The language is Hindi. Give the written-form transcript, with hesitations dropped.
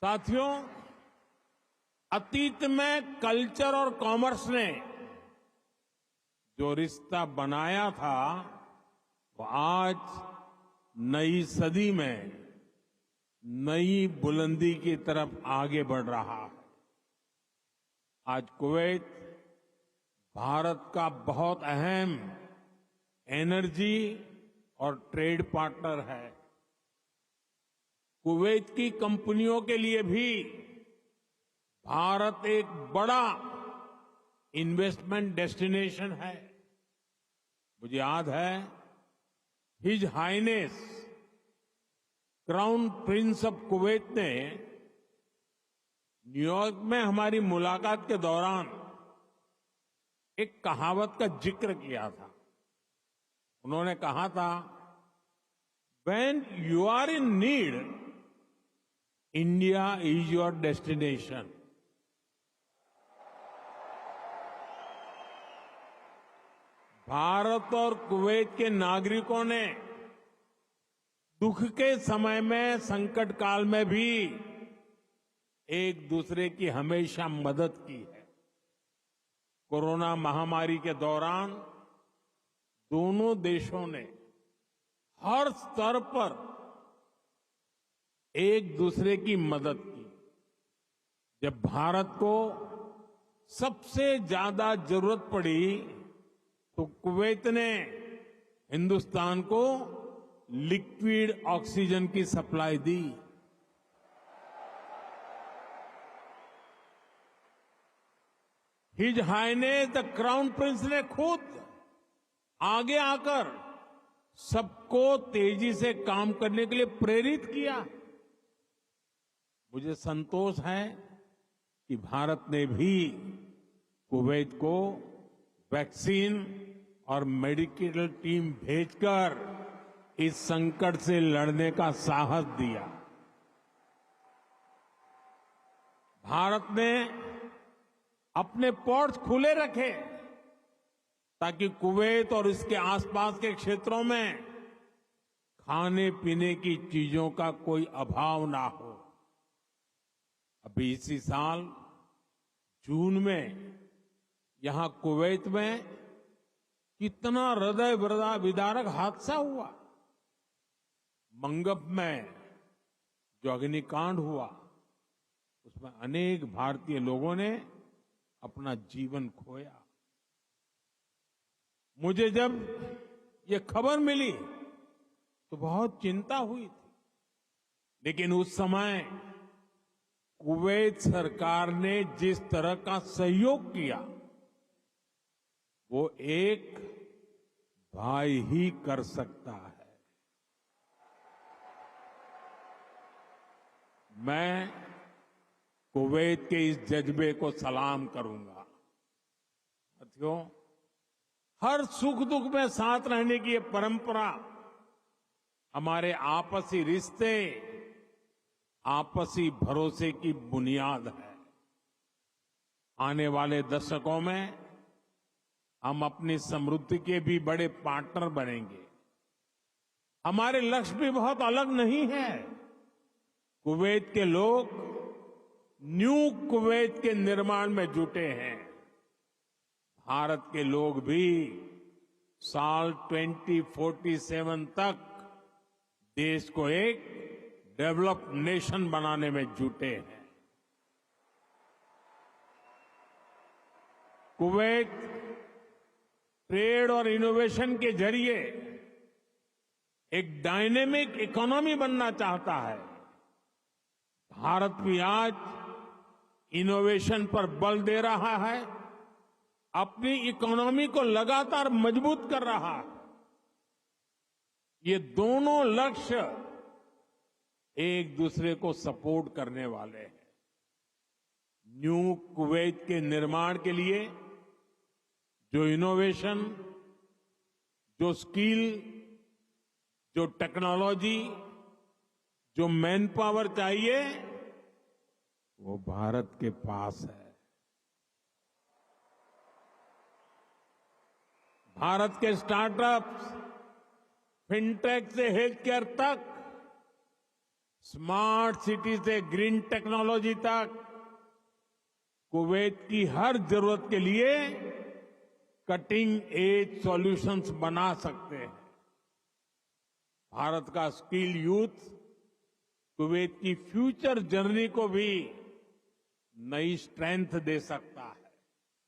साथियों, अतीत में कल्चर और कॉमर्स ने जो रिश्ता बनाया था, वो आज नई सदी में नई बुलंदी की तरफ आगे बढ़ रहा है। आज कुवैत भारत का बहुत अहम एनर्जी और ट्रेड पार्टनर है। कुवैत की कंपनियों के लिए भी भारत एक बड़ा इन्वेस्टमेंट डेस्टिनेशन है। मुझे याद है, his highness crown prince of Kuwait ने न्यूयॉर्क में हमारी मुलाकात के दौरान एक कहावत का जिक्र किया था। उन्होंने कहा था, "When you are in need, India is your destination." Bharat और कुवैत के नागरिकों ने दुख के समय में, संकट काल में भी एक दूसरे की हमेशा मदद की है। कोरोना महामारी के दौरान दोनों देशों ने हर स्तर पर एक दूसरे की मदद की। जब भारत को सबसे ज्यादा जरूरत पड़ी तो कुवैत ने हिंदुस्तान को लिक्विड ऑक्सीजन की सप्लाई दी। His highness the crown prince ने खुद आगे आकर सबको तेजी से काम करने के लिए प्रेरित किया। मुझे संतोष है कि भारत ने भी कुवैत को वैक्सीन और मेडिकल टीम भेजकर इस संकट से लड़ने का साहस दिया। भारत ने अपने पोर्ट्स खुले रखे ताकि कुवैत और इसके आसपास के क्षेत्रों में खाने पीने की चीजों का कोई अभाव ना हो। अभी इसी साल जून में यहां कुवैत में कितना हृदय विदारक हादसा हुआ। मंगब में जो अग्निकांड हुआ, उसमें अनेक भारतीय लोगों ने अपना जीवन खोया। मुझे जब ये खबर मिली तो बहुत चिंता हुई थी, लेकिन उस समय कुवैत सरकार ने जिस तरह का सहयोग किया, वो एक भाई ही कर सकता है। मैं कुवैत के इस जज्बे को सलाम करूंगा। साथियों, हर सुख दुख में साथ रहने की ये परंपरा हमारे आपसी रिश्ते, आपसी भरोसे की बुनियाद है। आने वाले दशकों में हम अपनी समृद्धि के भी बड़े पार्टनर बनेंगे। हमारे लक्ष्य भी बहुत अलग नहीं है। कुवैत के लोग न्यू कुवैत के निर्माण में जुटे हैं। भारत के लोग भी साल 2047 तक देश को एक डेवलप्ड नेशन बनाने में जुटे हैं। कुवैत ट्रेड और इनोवेशन के जरिए एक डायनेमिक इकोनॉमी बनना चाहता है। भारत भी आज इनोवेशन पर बल दे रहा है, अपनी इकोनॉमी को लगातार मजबूत कर रहा है। ये दोनों लक्ष्य एक दूसरे को सपोर्ट करने वाले हैं। न्यू कुवैत के निर्माण के लिए जो इनोवेशन, जो स्किल, जो टेक्नोलॉजी, जो मैन पावर चाहिए, वो भारत के पास है। भारत के स्टार्टअप्स, फिनटेक से हेल्थ केयर तक स्मार्ट सिटी से ग्रीन टेक्नोलॉजी तक कुवैत की हर जरूरत के लिए कटिंग एज सॉल्यूशंस बना सकते हैं। भारत का स्किल यूथ कुवैत की फ्यूचर जर्नी को भी नई स्ट्रेंथ दे सकता है।